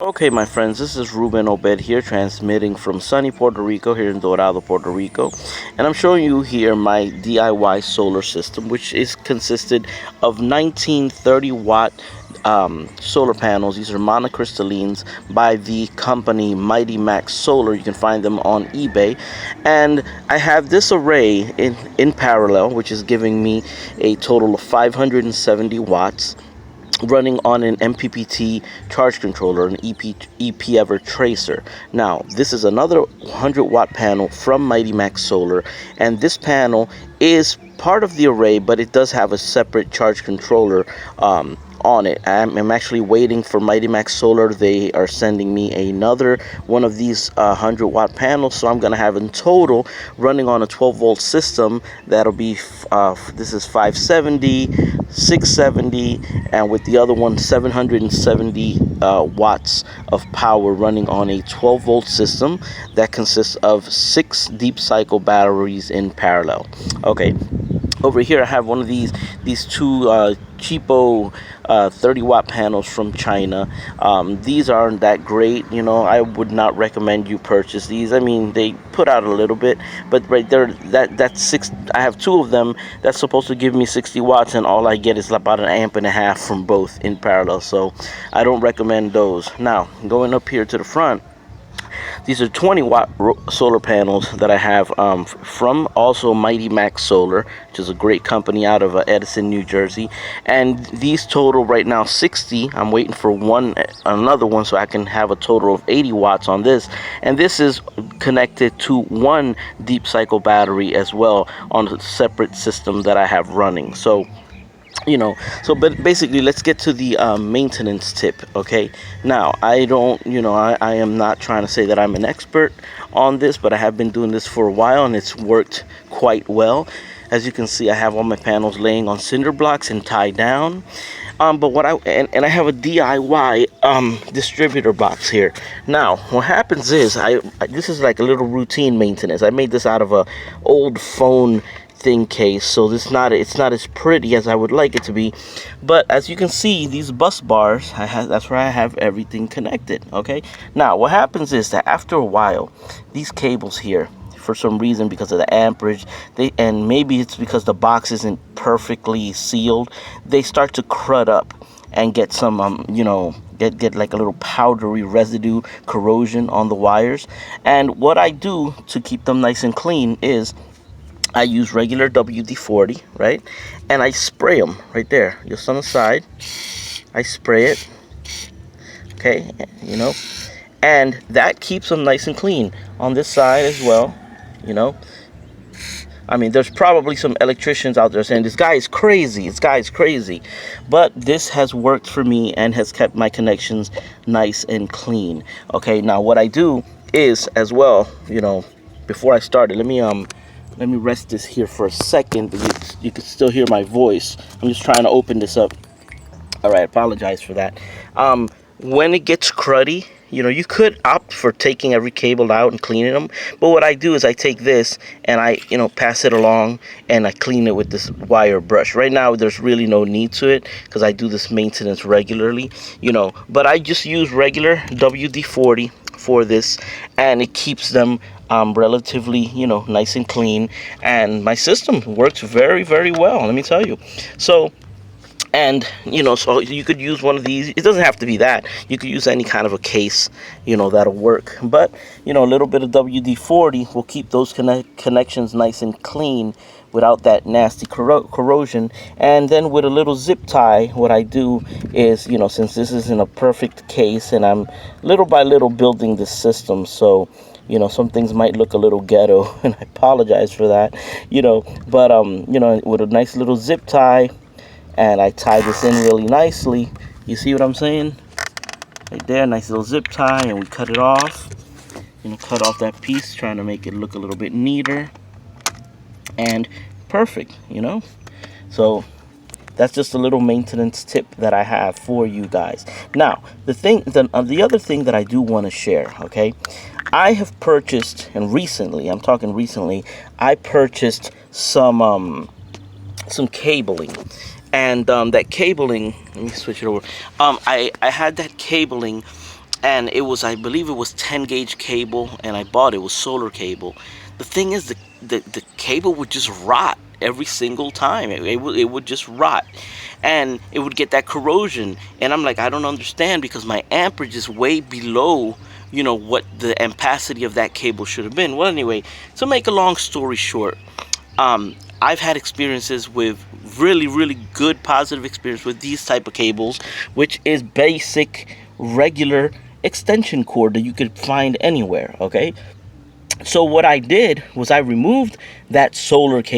Okay, my friends, this is Ruben Obed here, transmitting from sunny Puerto Rico, here in Dorado, Puerto Rico. And I'm showing you here my DIY solar system, which is consisted of 1930 watt solar panels. These are monocrystallines by the company Mighty Max Solar. You can find them on eBay. And I have this array in parallel, which is giving me a total of 570 watts running on an MPPT charge controller, an EP Ever Tracer. Now, this is another 100 watt panel from Mighty Max Solar, and this panel is part of the array, but it does have a separate charge controller on it. I'm actually waiting for Mighty Max Solar. They are sending me another one of these 100 watt panels, so I'm gonna have in total running on a 12 volt system. That'll be this is 570, 670, and with the other one 770 watts of power running on a 12 volt system that consists of 6 deep cycle batteries in parallel. Okay, over here I have one of these two cheapo 30 watt panels from China. These aren't that great, you know. I would not recommend you purchase these. I mean, they put out a little bit, but right there, that's six. I have two of them that's supposed to give me 60 watts, and all I get is about an amp and a half from both in parallel, so I don't recommend those. Now, going up here to the front, these are 20 watt solar panels that I have from also Mighty Max Solar, which is a great company out of Edison, New Jersey. And these total right now 60. I'm waiting for another one so I can have a total of 80 watts on this. And this is connected to one deep cycle battery as well on a separate system that I have running. So but basically, let's get to the maintenance tip. Okay, now I don't, I am not trying to say that I'm an expert on this, but I have been doing this for a while and it's worked quite well. As you can see, I have all my panels laying on cinder blocks and tied down. But and I have a DIY distributor box here. Now, what happens is this is like a little routine maintenance. I made this out of a old phone thing case, so it's not as pretty as I would like it to be. But as you can see, these bus bars, that's where I have everything connected. Okay, now what happens is that after a while, these cables here, for some reason, because of the amperage, and maybe it's because the box isn't perfectly sealed, they start to crud up and get some get like a little powdery residue, corrosion on the wires. And what I do to keep them nice and clean is I use regular WD-40, right? And I spray them right there, just on the side. I spray it, okay, and that keeps them nice and clean. On this side as well, I mean, there's probably some electricians out there saying, this guy is crazy, but this has worked for me and has kept my connections nice and clean. Okay, now what I do is, as well, before I started, let me rest this here for a second, because you can still hear my voice. I'm just trying to open this up. All right, apologize for that. When it gets cruddy, you could opt for taking every cable out and cleaning them. But what I do is I take this and I, pass it along and I clean it with this wire brush. Right now, there's really no need to it because I do this maintenance regularly, But I just use regular WD-40 for this, and it keeps them relatively, nice and clean. And my system works very, very well, let me tell you. So, and so you could use one of these. It doesn't have to be that. You could use any kind of a case, that'll work. But a little bit of WD-40 will keep those connections nice and clean without that nasty corrosion. And then with a little zip tie, what I do is, since this isn't a perfect case and I'm little by little building this system, so some things might look a little ghetto, and I apologize for that, but with a nice little zip tie, and I tie this in really nicely. You see what I'm saying? Right there, nice little zip tie, and we cut it off. Cut off that piece, trying to make it look a little bit neater. And perfect, So that's just a little maintenance tip that I have for you guys. Now, the other thing that I do want to share, okay? I have purchased, and recently, I purchased some cabling. And that cabling, let me switch it over. I had that cabling and it was, I believe it was 10 gauge cable, and I bought it was solar cable. The thing is, the cable would just rot every single time. It would just rot, and it would get that corrosion. And I'm like, I don't understand, because my amperage is way below, you know, what the ampacity of that cable should have been. Well, anyway, to make a long story short, I've had experiences with really good positive experience with these type of cables, which is basic regular extension cord that you could find anywhere. Okay, so what I did was I removed that solar cable